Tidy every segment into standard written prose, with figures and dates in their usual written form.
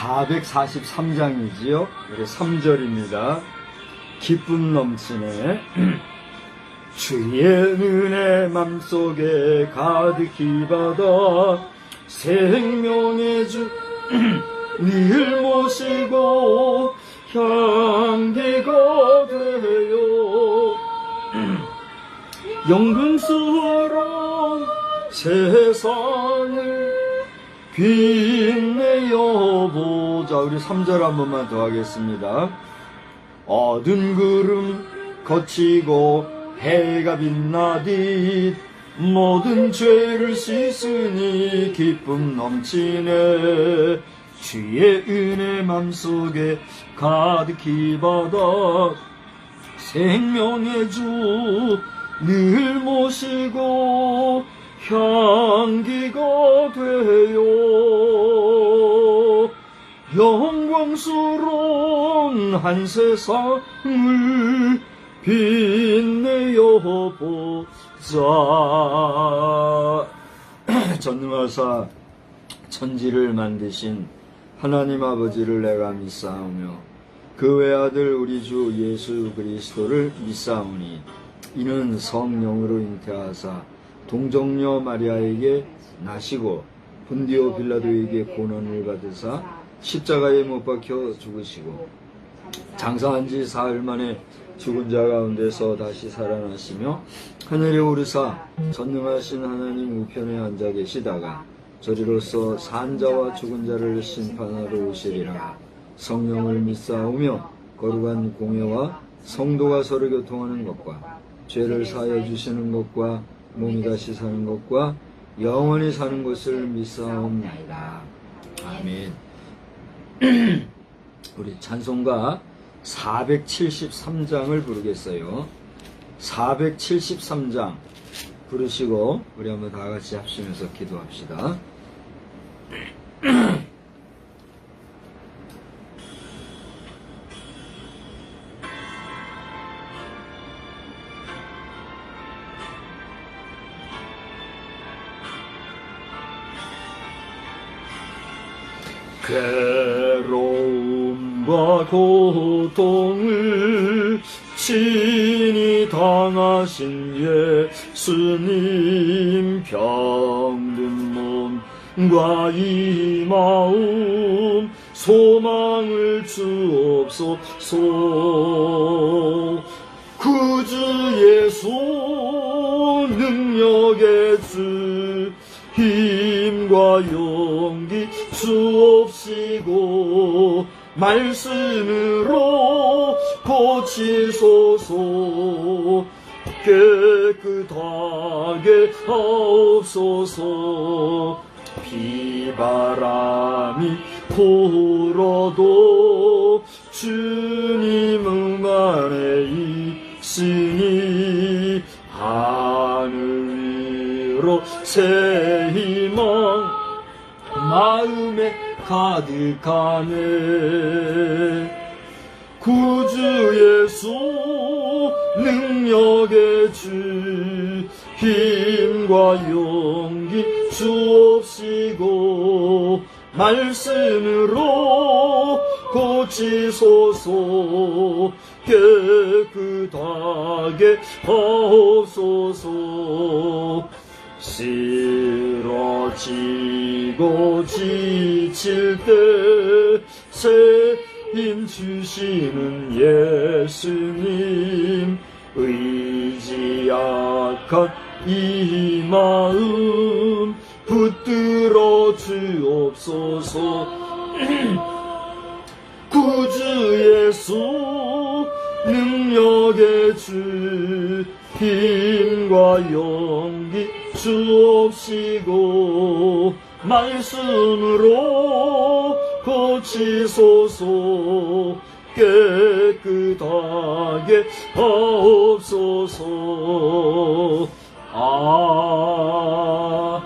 (443장이지요) 우리 3절입니다. 기쁨 넘치네. 주의 은혜 맘속에 가득히 받아 생명의 주 늘 모시고 향기가 되어 영광스러운 세상을 빛내어 보자. 우리 3절 한 번만 더 하겠습니다. 어두운 구름 거치고 해가 빛나듯 모든 죄를 씻으니 기쁨 넘치네. 주의 은혜 맘속에 가득히 받아 생명의 주 늘 모시고 향기가 되어 영광스러운 한 세상을 빛내어 보자. 전능하사 천지를 만드신 하나님 아버지를 내가 믿사오며 그 외아들 우리 주 예수 그리스도를 믿사오니 이는 성령으로 잉태하사 동정녀 마리아에게 나시고 본디오 빌라도에게 고난을 받으사 십자가에 못 박혀 죽으시고 장사한 지 사흘 만에 죽은 자 가운데서 다시 살아나시며 하늘에 오르사 전능하신 하나님 우편에 앉아 계시다가 저리로서 산 자와 죽은 자를 심판하러 오시리라. 성령을 믿사오며 거룩한 공예와 성도가 서로 교통하는 것과 죄를 사하여 주시는 것과 몸이 다시 사는 것과 영원히 사는 것을 믿사옵나이다. 아멘. 우리 찬송가 473장을 부르겠어요. 473장 부르시고 우리 한번 다 같이 합심해서 기도합시다. 괴로움 아픔과 고통을 친히 당하신 예수님, 병든 몸과 이 마음 소망을 주옵소서. 구주 예수 능력의 주, 힘과 용기 주옵시고 말씀으로 고치소서. 깨끗하게 하옵소서. 비바람이 불어도 주님 안에 있으니 하늘 위로 새 희망 마음에 가득하네. 구주 예수 능력의 주, 힘과 용기 주옵시고 말씀으로 고치소서. 깨끗하게 하옵소서. 쓰러지고 지칠 때 새 힘 주시는 예수님, 의지 약한 이 마음 붙들어 주옵소서. 구주 예수 능력의 주, 힘과 용기 주옵시고 말씀으로 고치소서. 깨끗하게 하옵소서. 아멘.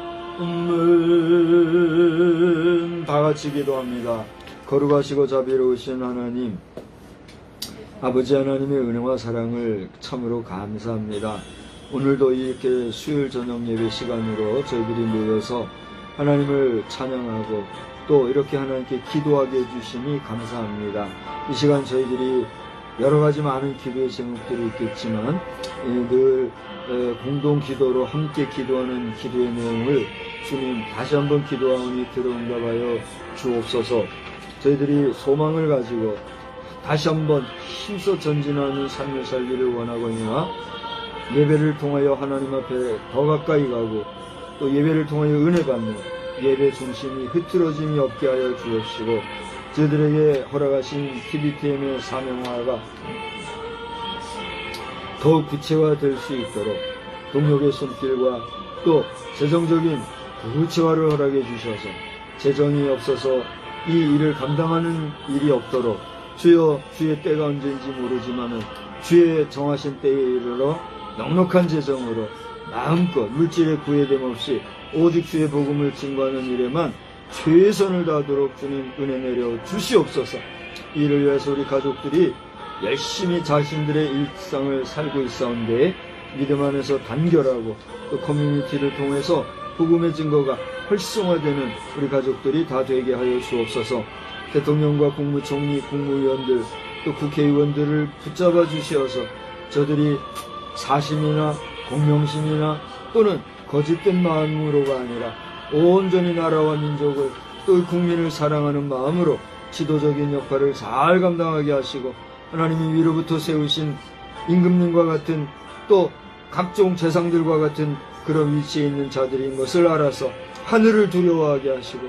다같이 기도합니다. 거룩하시고 자비로우신 하나님, 아버지 하나님의 은혜와 사랑을 참으로 감사합니다. 오늘도 이렇게 수요일 저녁 예배 시간으로 저희들이 모여서 하나님을 찬양하고 또 이렇게 하나님께 기도하게 해주시니 감사합니다. 이 시간 저희들이 여러 가지 많은 기도의 제목들이 있겠지만 늘 공동 기도로 함께 기도하는 기도의 내용을 주님 다시 한번 기도하오니 들어응답하여 주옵소서. 저희들이 소망을 가지고 다시 한번 힘써 전진하는 삶을 살기를 원하거니와 예배를 통하여 하나님 앞에 더 가까이 가고 또 예배를 통하여 은혜 받는 예배 중심이 흐트러짐이 없게 하여 주옵시고 저희들에게 허락하신 TBTM의 사명화가 더욱 구체화될 수 있도록 동력의 손길과 또 재정적인 구체화를 허락해 주셔서 재정이 없어서 이 일을 감당하는 일이 없도록 주여, 주의 때가 언제인지 모르지만은 주의 정하신 때에 이르러 넉넉한 재정으로 마음껏 물질에 구애됨 없이 오직 주의 복음을 증거하는 일에만 최선을 다하도록 주님 은혜 내려 주시옵소서. 이를 위해서 우리 가족들이 열심히 자신들의 일상을 살고 있사온데 믿음 안에서 단결하고 또 커뮤니티를 통해서 복음의 증거가 활성화되는 우리 가족들이 다 되게 하여 주옵소서. 대통령과 국무총리, 국무위원들 또 국회의원들을 붙잡아 주시어서 저들이 사심이나 공명심이나 또는 거짓된 마음으로가 아니라 온전히 나라와 민족을 또 국민을 사랑하는 마음으로 지도적인 역할을 잘 감당하게 하시고 하나님이 위로부터 세우신 임금님과 같은 또 각종 재상들과 같은 그런 위치에 있는 자들인 것을 알아서 하늘을 두려워하게 하시고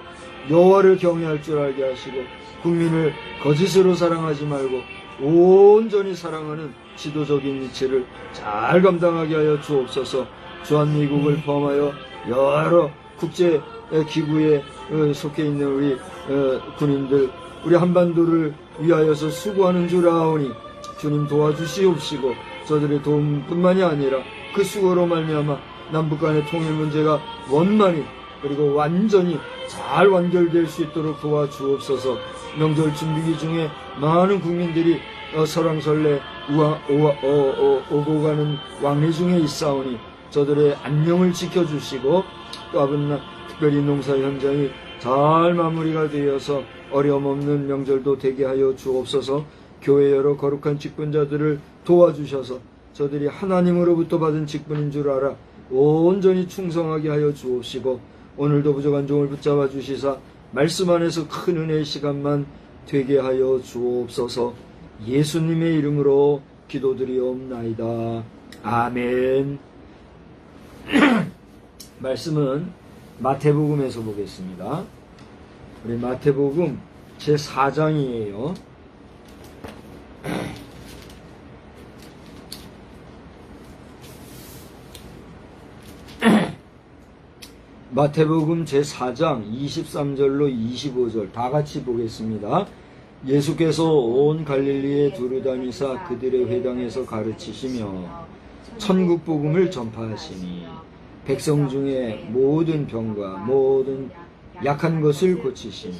여호와를 경외할 줄 알게 하시고 국민을 거짓으로 사랑하지 말고 온전히 사랑하는 지도적인 위치를 잘 감당하게 하여 주옵소서. 주한미국을 포함하여 여러 국제 기구에 속해 있는 우리 군인들, 우리 한반도를 위하여서 수고하는 줄 아오니 주님 도와주시옵시고 저들의 도움뿐만이 아니라 그 수고로 말미암아 남북 간의 통일 문제가 원만히 그리고 완전히 잘 완결될 수 있도록 도와주옵소서. 명절 준비기 중에 많은 국민들이 설왕설래 오고 가는 왕래 중에 있사오니 저들의 안녕을 지켜주시고 또 아버지 특별히 농사 현장이 잘 마무리가 되어서 어려움 없는 명절도 되게 하여 주옵소서. 교회 여러 거룩한 직분자들을 도와주셔서 저들이 하나님으로부터 받은 직분인 줄 알아 온전히 충성하게 하여 주옵시고, 오늘도 부족한 종을 붙잡아 주시사 말씀 안에서 큰 은혜의 시간만 되게 하여 주옵소서. 예수님의 이름으로 기도드리옵나이다. 아멘. 말씀은 마태복음에서 보겠습니다. 우리 마태복음 제4장이에요. 마태복음 제4장 23절로 25절 다 같이 보겠습니다. 예수께서 온 갈릴리에 두루 다니사 그들의 회당에서 가르치시며 천국 복음을 전파하시니 백성 중에 모든 병과 모든 약한 것을 고치시니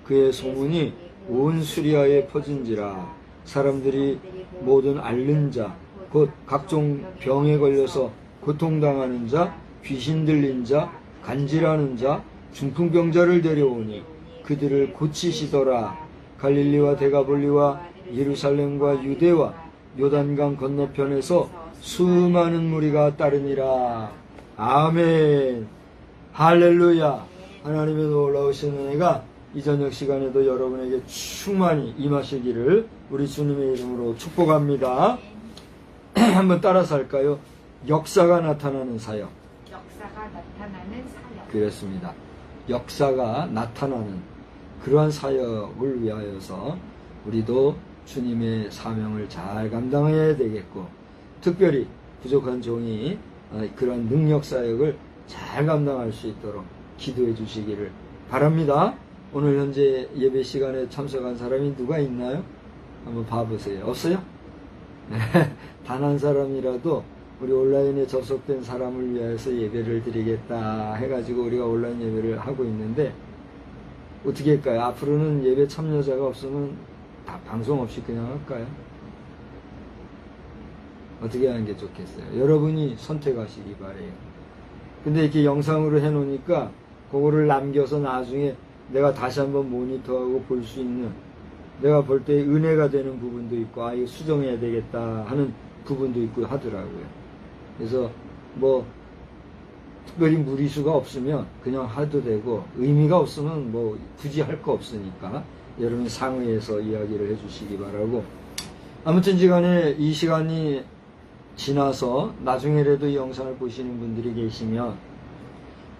그의 소문이 온 수리아에 퍼진지라. 사람들이 모든 앓는 자 곧 각종 병에 걸려서 고통당하는 자, 귀신 들린 자, 간질하는 자, 중풍병자를 데려오니 그들을 고치시더라. 갈릴리와 데가볼리와 예루살렘과 유대와 요단강 건너편에서 수많은 무리가 따르니라. 아멘. 할렐루야. 하나님의 놀라우신 은혜가 이 저녁 시간에도 여러분에게 충만히 임하시기를 우리 주님의 이름으로 축복합니다. 한번 따라서 할까요? 역사가 나타나는 사역. 역사가 나타나는 사역. 그렇습니다. 역사가 나타나는 그러한 사역을 위하여서 우리도 주님의 사명을 잘 감당해야 되겠고, 특별히 부족한 종이 그런 능력 사역을 잘 감당할 수 있도록 기도해 주시기를 바랍니다. 오늘 현재 예배 시간에 참석한 사람이 누가 있나요? 한번 봐보세요. 없어요? 단 한 사람이라도 우리 온라인에 접속된 사람을 위해서 예배를 드리겠다 해가지고 우리가 온라인 예배를 하고 있는데, 어떻게 할까요? 앞으로는 예배 참여자가 없으면 다 방송 없이 그냥 할까요? 어떻게 하는 게 좋겠어요? 여러분이 선택하시기 바래요. 근데 이렇게 영상으로 해놓으니까 그거를 남겨서 나중에 내가 다시 한번 모니터하고 볼 수 있는, 내가 볼 때 은혜가 되는 부분도 있고, 아, 이거 수정해야 되겠다 하는 부분도 있고 하더라고요. 그래서 뭐 특별히 무리수가 없으면 그냥 해도 되고, 의미가 없으면 뭐 굳이 할 거 없으니까 여러분 상의해서 이야기를 해주시기 바라고, 아무튼 시간에 이 시간이 지나서 나중에라도 이 영상을 보시는 분들이 계시면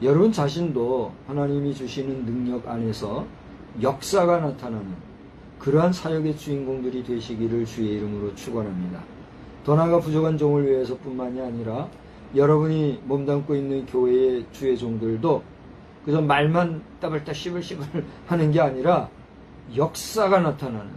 여러분 자신도 하나님이 주시는 능력 안에서 역사가 나타나는 그러한 사역의 주인공들이 되시기를 주의 이름으로 축원합니다. 더 나아가 부족한 종을 위해서 뿐만이 아니라 여러분이 몸담고 있는 교회의 주의 종들도 그저 말만 따발따 씹을씹을 하는 게 아니라 역사가 나타나는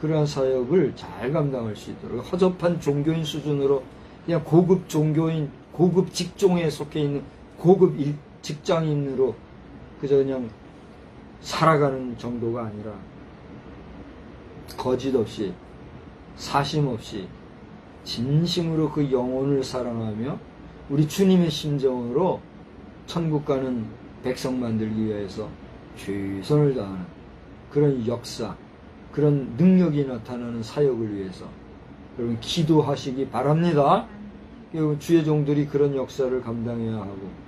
그러한 사역을 잘 감당할 수 있도록, 허접한 종교인 수준으로 그냥 고급 종교인, 고급 직종에 속해 있는 고급 직장인으로 그저 그냥 살아가는 정도가 아니라 거짓 없이 사심 없이 진심으로 그 영혼을 사랑하며 우리 주님의 심정으로 천국 가는 백성 만들기 위해서 최선을 다하는 그런 역사, 그런 능력이 나타나는 사역을 위해서 여러분 기도하시기 바랍니다. 주의 종들이 그런 역사를 감당해야 하고,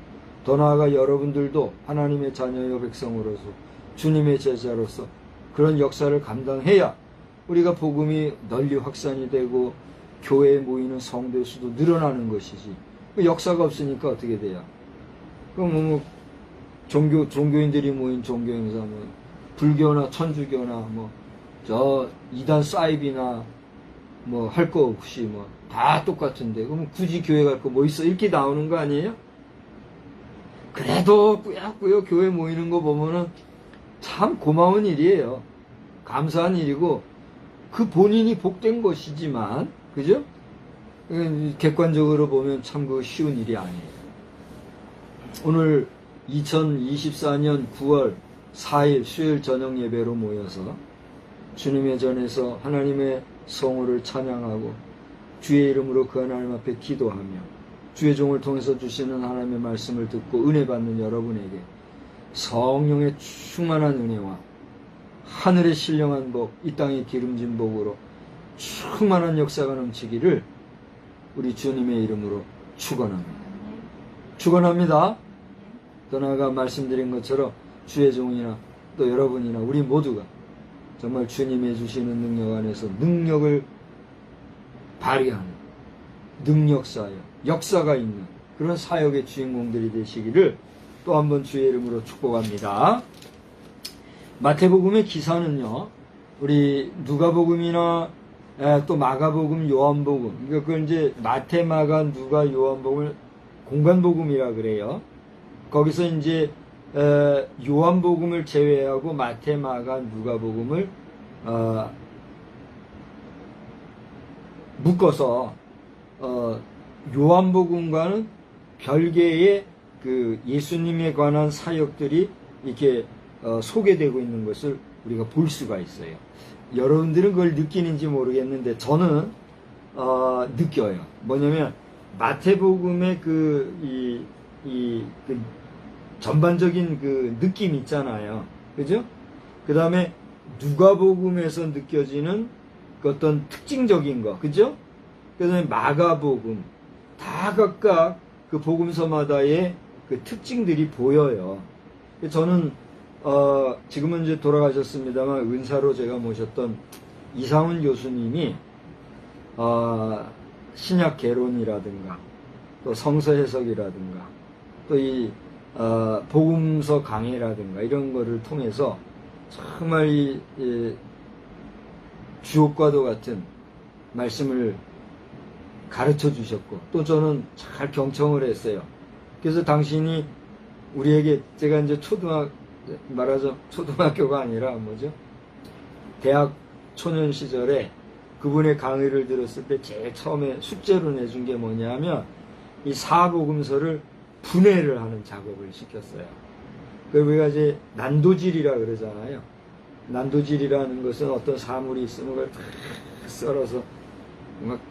더 나아가 여러분들도 하나님의 자녀여 백성으로서 주님의 제자로서 그런 역사를 감당해야 우리가 복음이 널리 확산이 되고 교회에 모이는 성도의 수도 늘어나는 것이지, 역사가 없으니까 어떻게 돼요? 그럼 종교인들이 모인 종교 행사, 불교나 천주교나 저 이단 사이비나 할 거 없이 다 똑같은데, 그럼 굳이 교회 갈 거 뭐 있어? 이렇게 나오는 거 아니에요? 그래도 꾸역꾸역 교회 모이는 거 보면은 참 고마운 일이에요. 감사한 일이고, 그 본인이 복된 것이지만, 그죠? 객관적으로 보면 참 그 쉬운 일이 아니에요. 오늘 2024년 9월 4일 수요일 저녁 예배로 모여서 주님의 전에서 하나님의 성호를 찬양하고 주의 이름으로 그 하나님 앞에 기도하며 주의 종을 통해서 주시는 하나님의 말씀을 듣고 은혜 받는 여러분에게 성령의 충만한 은혜와 하늘의 신령한 복, 이 땅의 기름진 복으로 충만한 역사가 넘치기를 우리 주님의 이름으로 축원합니다. 축원합니다. 또 나아가 말씀드린 것처럼 주의 종이나 또 여러분이나 우리 모두가 정말 주님이 주시는 능력 안에서 능력을 발휘하는 능력 사역, 역사가 있는 그런 사역의 주인공들이 되시기를 또 한 번 주의 이름으로 축복합니다. 마태복음의 기사는요, 우리 누가복음이나 또 마가복음, 요한복음, 그걸 이제 마태, 마가, 누가, 요한복음을 공간복음이라 그래요. 거기서 이제 요한복음을 제외하고 마태, 마가, 누가복음을 묶어서 요한복음과는 별개의 그 예수님에 관한 사역들이 이렇게 소개되고 있는 것을 우리가 볼 수가 있어요. 여러분들은 그걸 느끼는지 모르겠는데 저는 느껴요. 뭐냐면 마태복음의 그 전반적인 그 느낌 있잖아요. 그죠? 그 다음에 누가복음에서 느껴지는 그 어떤 특징적인 거, 그죠? 그 다음에 마가복음, 다 각각 그 복음서마다의 그 특징들이 보여요. 저는 지금은 이제 돌아가셨습니다만 은사로 제가 모셨던 이상훈 교수님이 신약 개론이라든가 또 성서 해석이라든가 또 이 복음서 강해라든가 이런 거를 통해서 정말 이 주옥과도 같은 말씀을 가르쳐 주셨고 또 저는 잘 경청을 했어요. 그래서 당신이 우리에게 제가 이제 말하자면 초등학교가 아니라 뭐죠? 대학 초년 시절에 그분의 강의를 들었을 때 제일 처음에 숙제로 내준 게 뭐냐면 이 사복음서를 분해를 하는 작업을 시켰어요. 그걸 우리가 이제 난도질이라 그러잖아요. 난도질이라는 것은 어떤 사물이 있으면 그걸 다 썰어서 뭔가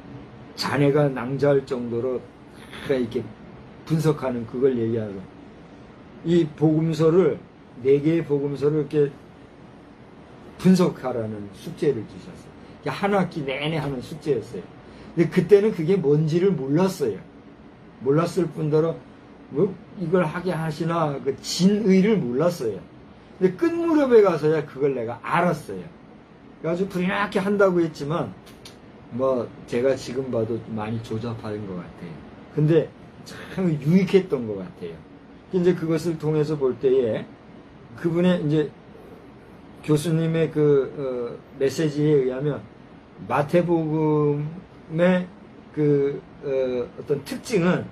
잔해가 낭자할 정도로 다 이렇게 분석하는 그걸 얘기하는 이 복음서를 4개의 복음서를 이렇게 분석하라는 숙제를 주셨어요. 한 학기 내내 하는 숙제였어요. 근데 그때는 그게 뭔지를 몰랐어요. 몰랐을 뿐더러 뭐 이걸 하게 하시나 그 진의를 몰랐어요. 근데 끝 무렵에 가서야 그걸 내가 알았어요. 그래가지고 불이나게 한다고 했지만 뭐 제가 지금 봐도 많이 조잡한 것 같아요. 근데 참 유익했던 것 같아요. 이제 그것을 통해서 볼 때에 그분의 이제 교수님의 그 메시지에 의하면 마태복음의 그 어떤 특징은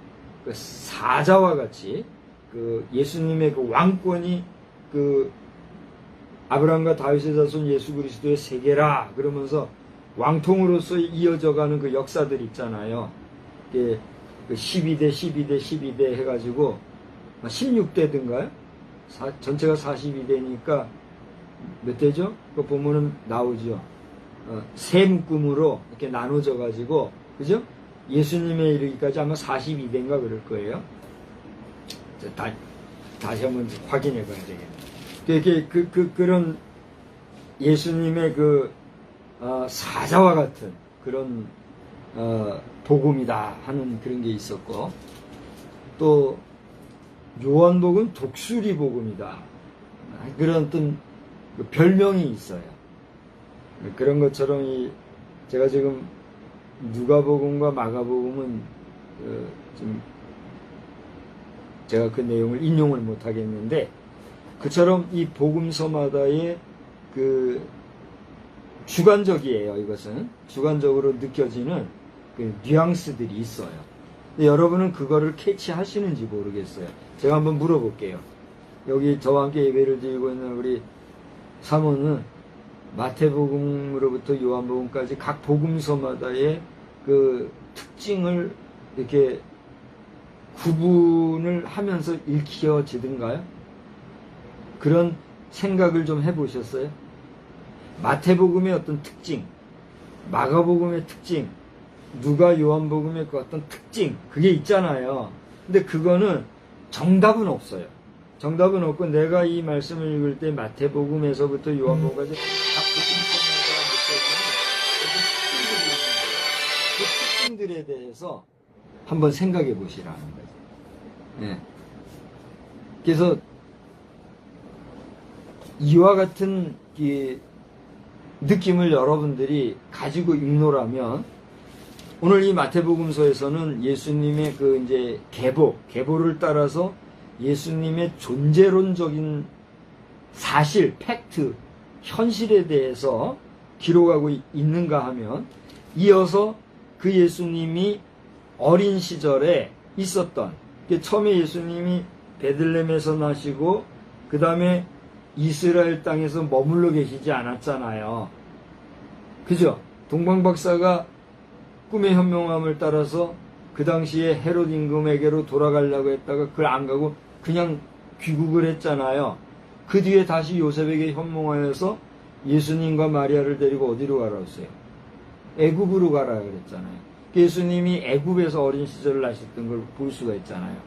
그 사자와 같이 그 예수님의 그 왕권이 그 아브라함과 다윗의 자손 예수 그리스도의 세계라 그러면서 왕통으로서 이어져가는 그 역사들 있잖아요. 그 12대 해가지고 16대든가요? 전체가 42대니까 몇 대죠? 그거 보면은 나오죠. 세 묶음으로 이렇게 나눠져가지고, 그죠? 예수님에 이르기까지 아마 42대인가 그럴 거예요. 다시 한번 확인해 봐야 되겠네요. 그런 예수님의 사자와 같은 그런, 복음이다 하는 그런 게 있었고, 또, 요한복음 독수리 복음이다. 그런 어떤 별명이 있어요. 그런 것처럼 제가 지금 누가복음과 마가복음은 좀 제가 그 내용을 인용을 못 하겠는데 그처럼 이 복음서마다의 그 주관적이에요. 이것은 주관적으로 느껴지는 그 뉘앙스들이 있어요. 근데 여러분은 그거를 캐치하시는지 모르겠어요. 제가 한번 물어볼게요. 여기 저와 함께 예배를 드리고 있는 우리 사모는 마태복음으로부터 요한복음까지 각 복음서마다의 그 특징을 이렇게 구분을 하면서 읽혀지던가요? 그런 생각을 좀 해보셨어요? 마태복음의 어떤 특징, 마가복음의 특징, 누가 요한복음의 그 어떤 특징, 그게 있잖아요. 근데 그거는 정답은 없어요. 정답은 없고 내가 이 말씀을 읽을 때 마태복음에서부터 요한복음까지 각 그 특징들에 대해서 한번 생각해 보시라는 거죠. 네. 그래서 이와 같은 이 느낌을 여러분들이 가지고 읽노라면 오늘 이 마태복음서에서는 예수님의 그 이제 계보를 따라서 예수님의 존재론적인 사실, 팩트, 현실에 대해서 기록하고 있는가 하면 이어서 그 예수님이 어린 시절에 있었던 처음에 예수님이 베들레헴에서 나시고 그 다음에 이스라엘 땅에서 머물러 계시지 않았잖아요. 그죠? 동방박사가 꿈의 현명함을 따라서 그 당시에 헤롯 임금에게로 돌아가려고 했다가 그걸 안 가고 그냥 귀국을 했잖아요. 그 뒤에 다시 요셉에게 현몽하여서 예수님과 마리아를 데리고 어디로 가라 했어요? 애굽으로 가라 그랬잖아요. 예수님이 애굽에서 어린 시절을 나셨던 걸 볼 수가 있잖아요.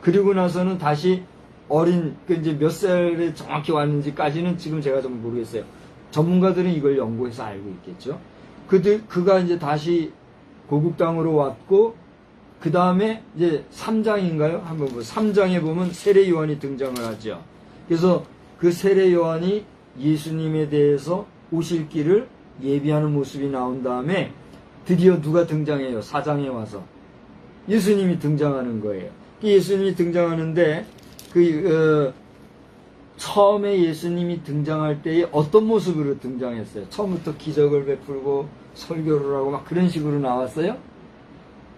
그리고 나서는 다시 이제 몇 살에 정확히 왔는지까지는 지금 제가 좀 모르겠어요. 전문가들은 이걸 연구해서 알고 있겠죠. 그가 이제 다시 고국 땅으로 왔고, 그 다음에 이제 3장인가요? 한번 3장에 보면 세례 요한이 등장을 하죠. 그래서 그 세례 요한이 예수님에 대해서 오실 길을 예비하는 모습이 나온 다음에 드디어 누가 등장해요? 4장에 와서. 예수님이 등장하는 거예요. 예수님이 등장하는데, 처음에 예수님이 등장할 때에 어떤 모습으로 등장했어요? 처음부터 기적을 베풀고 설교를 하고 막 그런 식으로 나왔어요?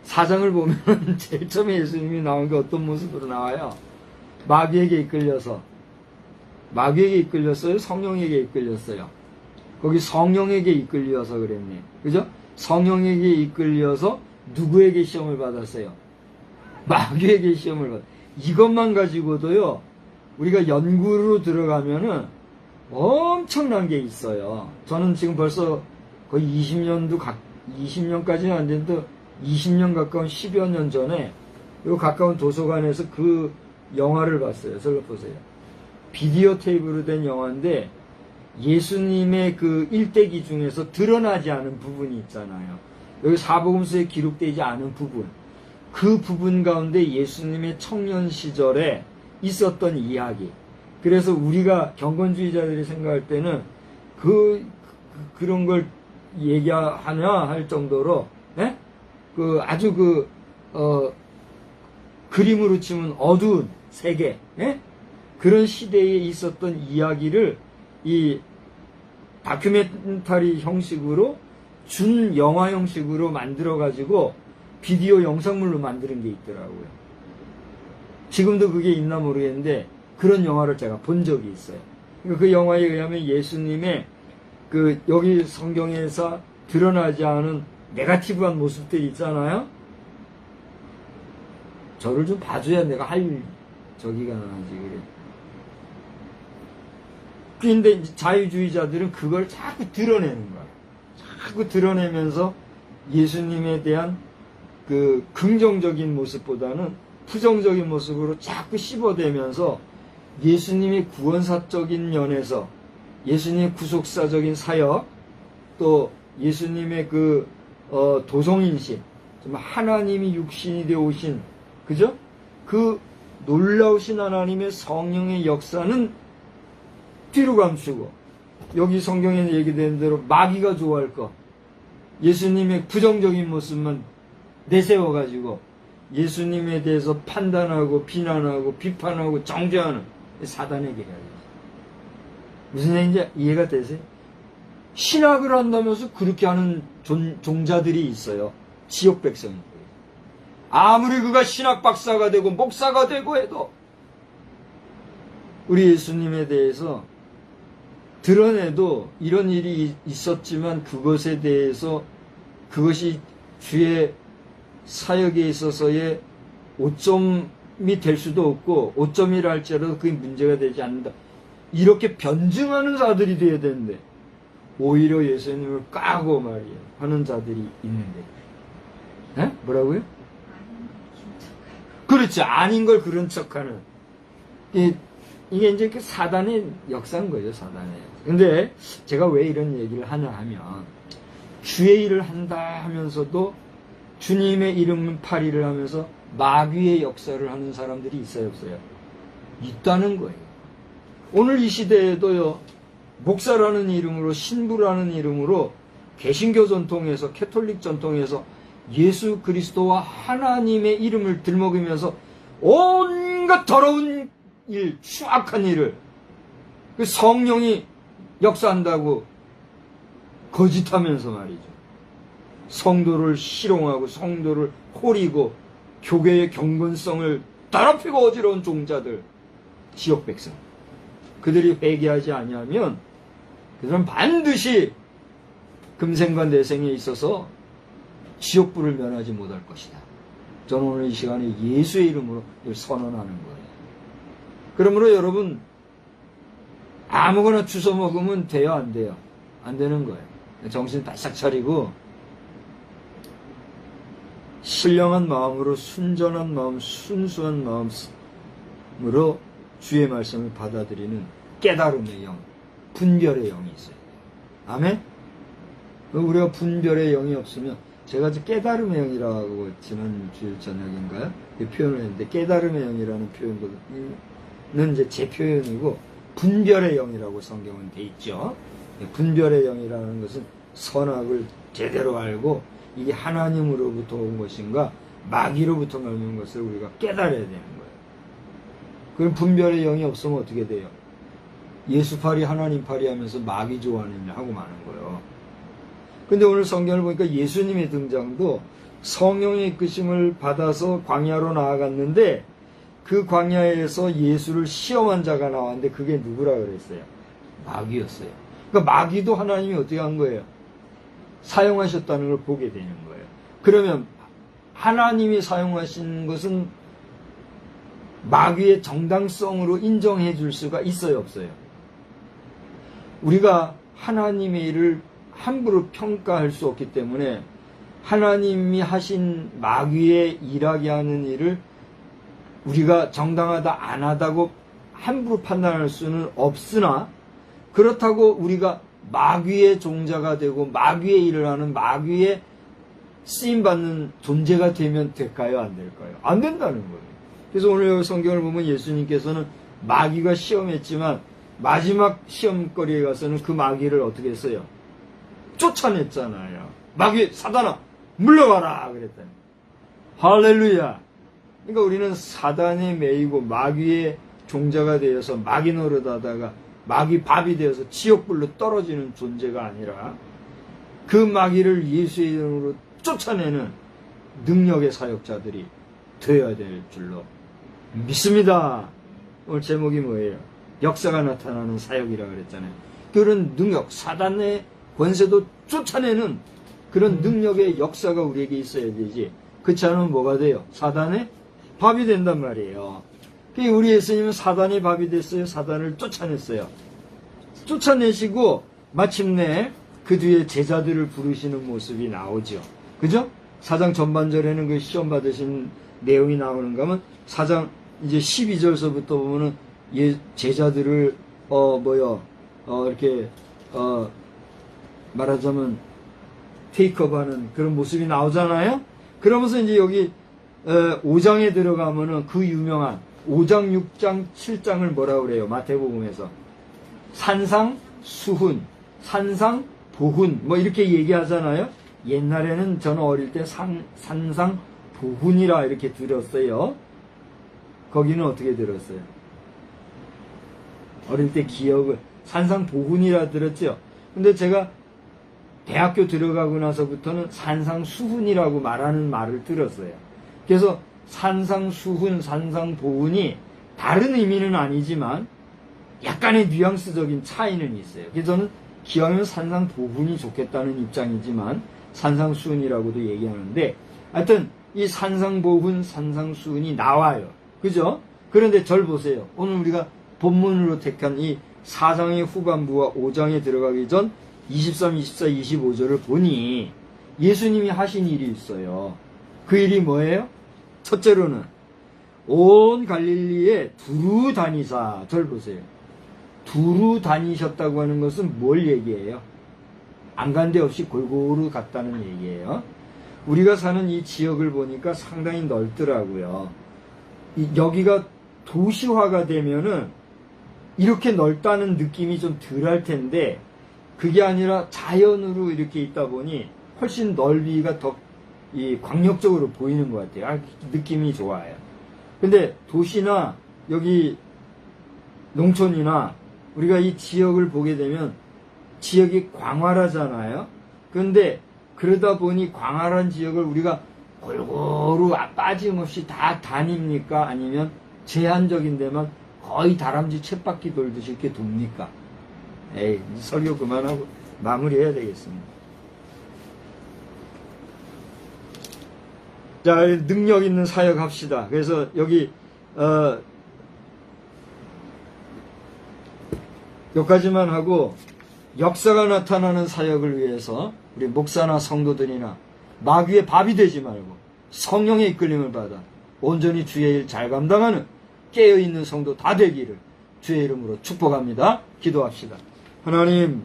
4장을 보면 제일 처음에 예수님이 나온 게 어떤 모습으로 나와요? 마귀에게 이끌렸어요? 성령에게 이끌렸어요? 거기 성령에게 이끌려서 그랬네. 그죠? 성령에게 이끌려서 누구에게 시험을 받았어요? 마귀에게 시험을 받았어요. 이것만 가지고도요, 우리가 연구로 들어가면은 엄청난 게 있어요. 저는 지금 벌써 거의 20년까지는 안 됐는데 20년 가까운 10여 년 전에 요 가까운 도서관에서 그 영화를 봤어요. 저거 보세요. 비디오 테이프로 된 영화인데 예수님의 그 일대기 중에서 드러나지 않은 부분이 있잖아요. 여기 사복음서에 기록되지 않은 부분. 그 부분 가운데 예수님의 청년 시절에 있었던 이야기. 그래서 우리가 경건주의자들이 생각할 때는 그런 걸 얘기하냐 할 정도로, 예? 아주 그림으로 치면 어두운 세계, 예? 그런 시대에 있었던 이야기를 이 다큐멘터리 형식으로 준 영화 형식으로 만들어가지고 비디오 영상물로 만드는 게 있더라고요. 지금도 그게 있나 모르겠는데 그런 영화를 제가 본 적이 있어요. 그 영화에 의하면 예수님의 여기 성경에서 드러나지 않은 네거티브한 모습들이 있잖아요. 저를 좀 봐줘야 내가 할 저기가 나지 그래. 그런데 자유주의자들은 그걸 자꾸 드러내는 거야. 자꾸 드러내면서 예수님에 대한 그 긍정적인 모습보다는 부정적인 모습으로 자꾸 씹어대면서 예수님의 구원사적인 면에서 예수님의 구속사적인 사역, 또 예수님의 도성인신, 하나님이 육신이 되어 오신, 그죠? 그 놀라우신 하나님의 성령의 역사는 뒤로 감추고, 여기 성경에 얘기된 대로 마귀가 좋아할 거, 예수님의 부정적인 모습만 내세워가지고 예수님에 대해서 판단하고 비난하고 비판하고 정죄하는 사단에게 해야 돼요. 무슨 얘기인지 이해가 되세요? 신학을 한다면서 그렇게 하는 종자들이 있어요. 지역 백성이. 아무리 그가 신학 박사가 되고 목사가 되고 해도 우리 예수님에 대해서 드러내도 이런 일이 있었지만 그것에 대해서 그것이 주의 사역에 있어서의 오점이 될 수도 없고 오점이라 할지라도 그게 문제가 되지 않는다. 이렇게 변증하는 자들이 돼야 되는데 오히려 예수님을 까고 말이에요 하는 자들이 있는데, 에? 뭐라고요? 그렇지, 아닌 걸 그런 척하는. 이게 이제 그 사단의 역사인 거예요, 사단의. 근데 제가 왜 이런 얘기를 하냐 하면, 주의 일을 한다 하면서도 주님의 이름 파리를 하면서 마귀의 역사를 하는 사람들이 있어요, 없어요? 있다는 거예요. 오늘 이 시대에도요, 목사라는 이름으로, 신부라는 이름으로 개신교 전통에서, 캐톨릭 전통에서 예수 그리스도와 하나님의 이름을 들먹이면서 온갖 더러운 일, 추악한 일을 그 성령이 역사한다고 거짓하면서 말이죠. 성도를 희롱하고 성도를 호리고 교회의 경건성을 더럽히고 어지러운 종자들, 지역 백성. 그들이 회개하지 아니하면 그들은 반드시 금생과 내생에 있어서 지옥불을 면하지 못할 것이다. 저는 오늘 이 시간에 예수의 이름으로 이걸 선언하는 거예요. 그러므로 여러분, 아무거나 주워 먹으면 돼요, 안 돼요? 안 되는 거예요. 정신 바싹 차리고 신령한 마음으로, 순전한 마음, 순수한 마음으로 주의 말씀을 받아들이는 깨달음의 영, 분별의 영이 있어요. 아멘? 우리가 분별의 영이 없으면, 제가 깨달음의 영이라고 지난 주일 저녁인가요? 표현을 했는데, 깨달음의 영이라는 표현은 이제 제 표현이고, 분별의 영이라고 성경은 돼 있죠. 분별의 영이라는 것은 선악을 제대로 알고, 이게 하나님으로부터 온 것인가 마귀로부터 나온 것을 우리가 깨달아야 되는 거예요. 그럼 분별의 영이 없으면 어떻게 돼요? 예수팔이 하나님팔이 하면서 마귀 좋아하는 일 하고 마는 거예요. 근데 오늘 성경을 보니까 예수님의 등장도 성령의 이끄심을 받아서 광야로 나아갔는데, 그 광야에서 예수를 시험한 자가 나왔는데 그게 누구라 그랬어요? 마귀였어요. 그러니까 마귀도 하나님이 어떻게 한 거예요? 사용하셨다는 걸 보게 되는 거예요. 그러면 하나님이 사용하신 것은 마귀의 정당성으로 인정해 줄 수가 있어요, 없어요? 우리가 하나님의 일을 함부로 평가할 수 없기 때문에 하나님이 하신 마귀의 일하게 하는 일을 우리가 정당하다 안 하다고 함부로 판단할 수는 없으나, 그렇다고 우리가 마귀의 종자가 되고 마귀의 일을 하는, 마귀의 쓰임받는 존재가 되면 될까요, 안 될까요? 안 된다는 거예요. 그래서 오늘 성경을 보면 예수님께서는 마귀가 시험했지만 마지막 시험거리에 가서는 그 마귀를 어떻게 했어요? 쫓아냈잖아요. 마귀, 사단아 물러가라 그랬더니. 할렐루야. 그러니까 우리는 사단에 매이고 마귀의 종자가 되어서 마귀 노릇하다가 마귀 밥이 되어서 지옥불로 떨어지는 존재가 아니라 그 마귀를 예수의 이름으로 쫓아내는 능력의 사역자들이 되어야 될 줄로 믿습니다. 오늘 제목이 뭐예요? 역사가 나타나는 사역이라 그랬잖아요. 그런 능력, 사단의 권세도 쫓아내는 그런 능력의 역사가 우리에게 있어야 되지. 그렇지 않으면 뭐가 돼요? 사단의 밥이 된단 말이에요. 우리 예수님은 사단의 밥이 됐어요. 사단을 쫓아냈어요. 쫓아내시고 마침내 그 뒤에 제자들을 부르시는 모습이 나오죠. 그죠? 4장 전반절에는 그 시험 받으신 내용이 나오는가 하면 4장 이제 12절서부터 보면은 제자들을 이렇게 말하자면 테이크업하는 그런 모습이 나오잖아요. 그러면서 이제 여기 5장에 들어가면은 그 유명한 5장, 6장, 7장을 뭐라 그래요? 마태복음에서 산상수훈, 산상보훈 뭐 이렇게 얘기하잖아요. 옛날에는 저는 어릴 때 산상보훈이라 이렇게 들었어요. 거기는 어떻게 들었어요? 어릴 때 기억을 산상보훈이라 들었죠. 근데 제가 대학교 들어가고 나서부터는 산상수훈이라고 말하는 말을 들었어요. 그래서 산상수훈, 산상보훈이 다른 의미는 아니지만 약간의 뉘앙스적인 차이는 있어요. 그래서 저는 기왕이면 산상보훈이 좋겠다는 입장이지만 산상수훈이라고도 얘기하는데, 하여튼 이 산상보훈, 산상수훈이 나와요. 그죠? 그런데 절 보세요. 오늘 우리가 본문으로 택한 이 4장의 후반부와 5장에 들어가기 전 23, 24, 25절을 보니 예수님이 하신 일이 있어요. 그 일이 뭐예요? 첫째로는 온 갈릴리에 두루 다니사. 절 보세요. 두루 다니셨다고 하는 것은 뭘 얘기해요? 안 간 데 없이 골고루 갔다는 얘기예요. 우리가 사는 이 지역을 보니까 상당히 넓더라고요. 여기가 도시화가 되면은 이렇게 넓다는 느낌이 좀 덜 할 텐데, 그게 아니라 자연으로 이렇게 있다 보니 훨씬 넓이가 더 광역적으로 보이는 것 같아요. 느낌이 좋아요. 근데 도시나 여기 농촌이나 우리가 이 지역을 보게 되면 지역이 광활하잖아요. 그런데 그러다 보니 광활한 지역을 우리가 골고루 빠짐없이 다 다닙니까? 아니면 제한적인 데만 거의 다람쥐 쳇바퀴 돌듯이 이렇게 돕니까? 에이, 설교 그만하고 마무리해야 되겠습니다. 자, 능력 있는 사역 합시다. 그래서 여기 여기까지만 하고, 역사가 나타나는 사역을 위해서 우리 목사나 성도들이나 마귀의 밥이 되지 말고 성령의 이끌림을 받아 온전히 주의 일 잘 감당하는 깨어있는 성도 다 되기를 주의 이름으로 축복합니다. 기도합시다. 하나님,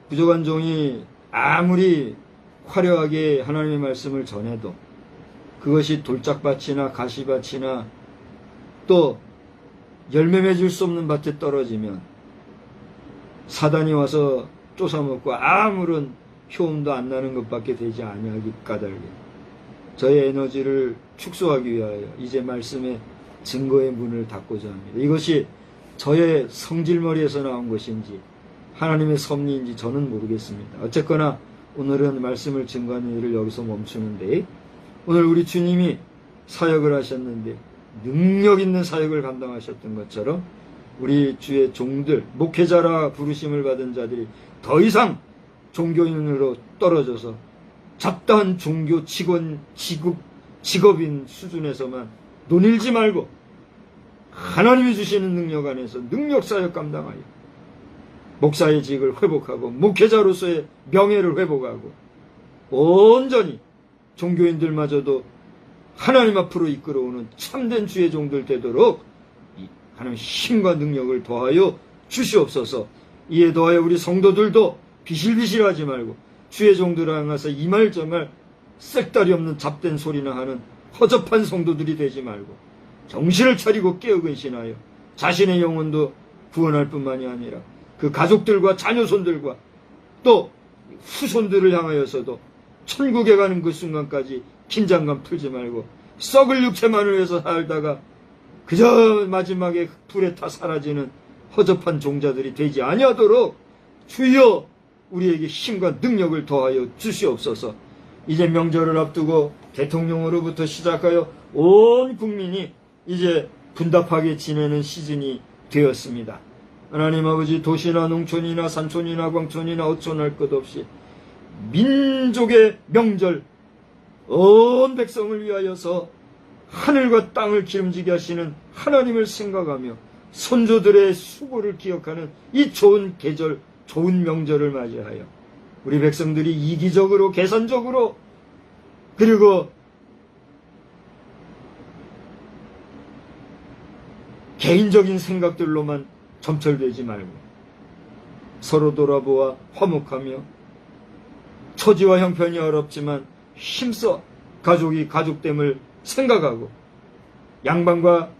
부족한 종이 아무리 화려하게 하나님의 말씀을 전해도 그것이 돌짝밭이나 가시밭이나 또 열매 맺을 수 없는 밭에 떨어지면 사단이 와서 쫓아먹고 아무런 효험도 안 나는 것밖에 되지 아니하기 까닭에 저의 에너지를 축소하기 위하여 이제 말씀의 증거의 문을 닫고자 합니다. 이것이 저의 성질머리에서 나온 것인지 하나님의 섭리인지 저는 모르겠습니다. 어쨌거나 오늘은 말씀을 증거하는 일을 여기서 멈추는데, 오늘 우리 주님이 사역을 하셨는데 능력 있는 사역을 감당하셨던 것처럼 우리 주의 종들, 목회자라 부르심을 받은 자들이 더 이상 종교인으로 떨어져서 잡다한 종교 직업인 수준에서만 논일지 말고 하나님이 주시는 능력 안에서 능력 사역 감당하여 목사의 직을 회복하고 목회자로서의 명예를 회복하고 온전히 종교인들마저도 하나님 앞으로 이끌어오는 참된 주의 종들 되도록 하나님 힘과 능력을 더하여 주시옵소서. 이에 더하여 우리 성도들도 비실비실하지 말고 주의 종들을 향해서 이 말 저 말 색다리 없는 잡된 소리나 하는 허접한 성도들이 되지 말고 정신을 차리고 깨어 근신하여 자신의 영혼도 구원할 뿐만이 아니라 그 가족들과 자녀손들과 또 후손들을 향하여서도 천국에 가는 그 순간까지 긴장감 풀지 말고 썩을 육체만을 위해서 살다가 그저 마지막에 불에 타 사라지는 허접한 종자들이 되지 아니하도록 주여 우리에게 힘과 능력을 더하여 주시옵소서. 이제 명절을 앞두고 대통령으로부터 시작하여 온 국민이 이제 분답하게 지내는 시즌이 되었습니다. 하나님 아버지, 도시나 농촌이나 산촌이나 광촌이나 어촌할 것 없이 민족의 명절 온 백성을 위하여서 하늘과 땅을 기름지게 하시는 하나님을 생각하며 선조들의 수고를 기억하는 이 좋은 계절, 좋은 명절을 맞이하여 우리 백성들이 이기적으로, 계산적으로, 그리고 개인적인 생각들로만 점철되지 말고 서로 돌아보아 화목하며 처지와 형편이 어렵지만 힘써 가족이 가족됨을 생각하고 양반과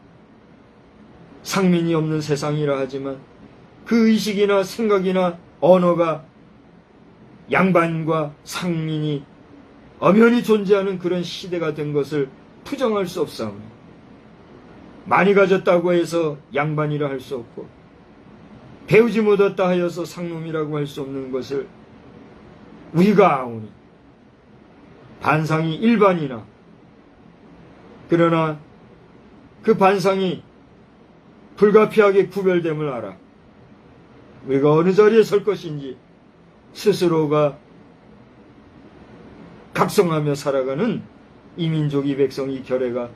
상민이 없는 세상이라 하지만 그 의식이나 생각이나 언어가 양반과 상민이 엄연히 존재하는 그런 시대가 된 것을 부정할 수 없사오니 많이 가졌다고 해서 양반이라 할 수 없고 배우지 못했다 하여서 상놈이라고 할 수 없는 것을 우리가 아오니 반상이 일반이나 그러나 그 반상이 불가피하게 구별됨을 알아 우리가 어느 자리에 설 것인지 스스로가 각성하며 살아가는 이 민족, 이 백성, 이 결례가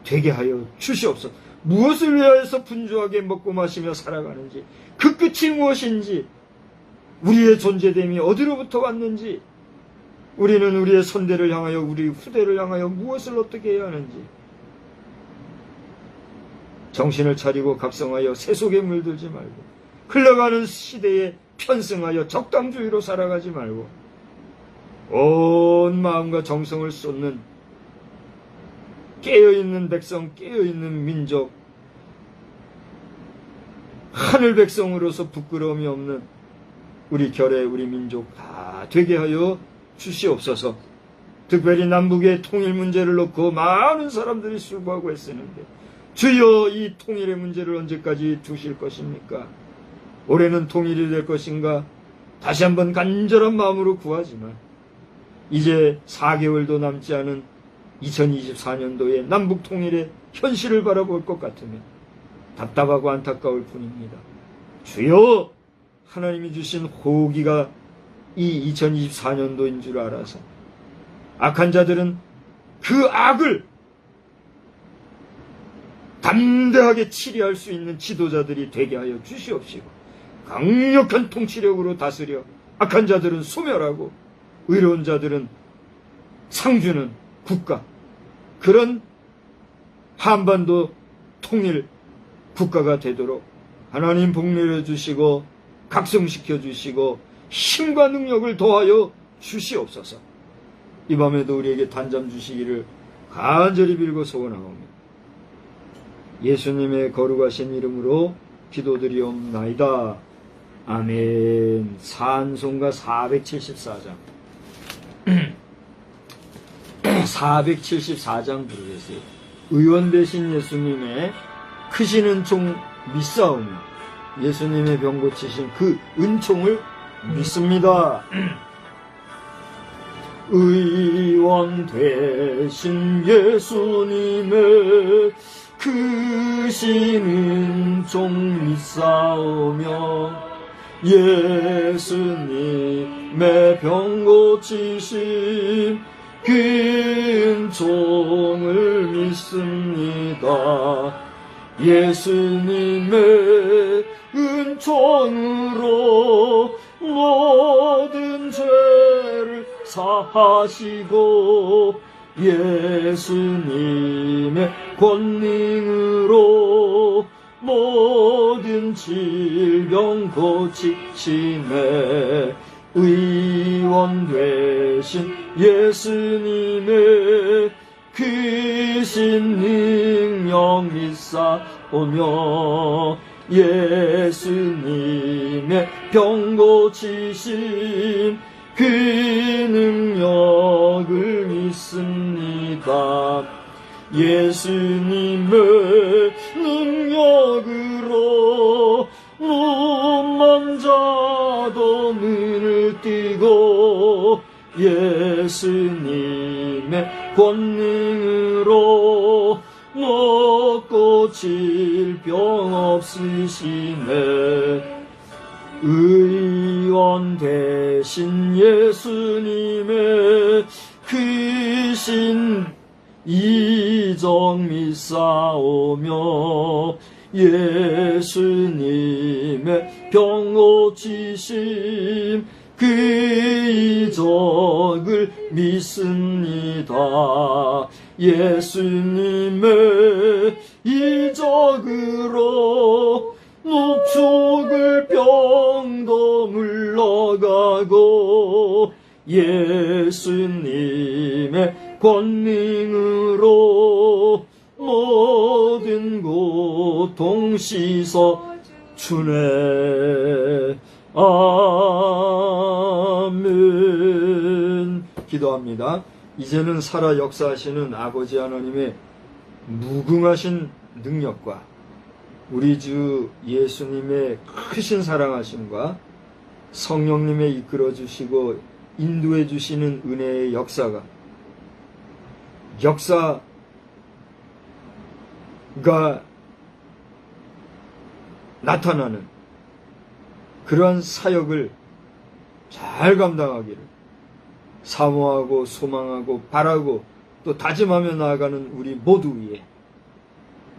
되게 하여 주시옵소서. 무엇을 위하여서 분주하게 먹고 마시며 살아가는지, 그 끝이 무엇인지, 우리의 존재됨이 어디로부터 왔는지, 우리는 우리의 선대를 향하여, 우리 후대를 향하여 무엇을 어떻게 해야 하는지, 정신을 차리고 각성하여 세속에 물들지 말고 흘러가는 시대에 편승하여 적당주의로 살아가지 말고 온 마음과 정성을 쏟는 깨어있는 백성, 깨어있는 민족, 하늘 백성으로서 부끄러움이 없는 우리 결의 우리 민족 다 되게 하여 주시옵소서. 특별히 남북의 통일 문제를 놓고 많은 사람들이 수고하고 애쓰는데 주여 이 통일의 문제를 언제까지 두실 것입니까? 올해는 통일이 될 것인가? 다시 한번 간절한 마음으로 구하지만 이제 4개월도 남지 않은 2024년도에 남북 통일의 현실을 바라볼 것 같으면 답답하고 안타까울 뿐입니다. 주여 하나님이 주신 호기가 이 2024년도인 줄 알아서 악한 자들은 그 악을 담대하게 치리할 수 있는 지도자들이 되게 하여 주시옵시고 강력한 통치력으로 다스려 악한 자들은 소멸하고 의로운 자들은 상주는 국가, 그런 한반도 통일 국가가 되도록 하나님 복 내려주시고 각성시켜 주시고 힘과 능력을 더하여 주시옵소서. 이 밤에도 우리에게 단잠 주시기를 간절히 빌고 소원하오며 예수님의 거룩하신 이름으로 기도드리옵나이다. 아멘. 산송가 474장 474장 부르겠어요. 의원 되신 예수님의 크신 은총 믿사오며 예수님의 병 고치신 그 은총을 믿습니다. 의원 되신 예수님의 크신 은총 믿사오며 예수님의 병 고치신 그 은총을 믿습니다. 예수님의 은총으로 모든 죄를 사하시고 예수님의 권능으로 모든 질병 고치시네. 의원 되신 예수님의 크신 능력 믿사오며 예수님의 병 고치신 그 능력을 믿습니다. 예수님의 능력으로 눈먼 자도 눈을 뜨고 예수님의 권능으로 먹고 질병 없으시네. 의원 되신 예수님의 크신 이정 믿사오며 예수님의 병 고치심 그 이적을 믿습니다. 예수님의 이적으로 죽을 병도 물러가고 예수님의 권능으로 모든 고통 씻어 주네. 아멘. 기도합니다. 이제는 살아 역사하시는 아버지 하나님의 무궁하신 능력과 우리 주 예수님의 크신 사랑하심과 성령님의 이끌어 주시고 인도해 주시는 은혜의 역사가 나타나는 그러한 사역을 잘 감당하기를 사모하고 소망하고 바라고 또 다짐하며 나아가는 우리 모두 위에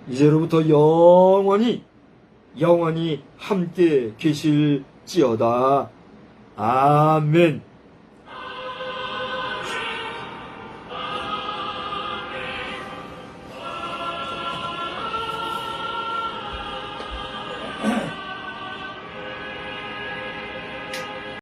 이제로부터 영원히 함께 계실지어다. 아멘.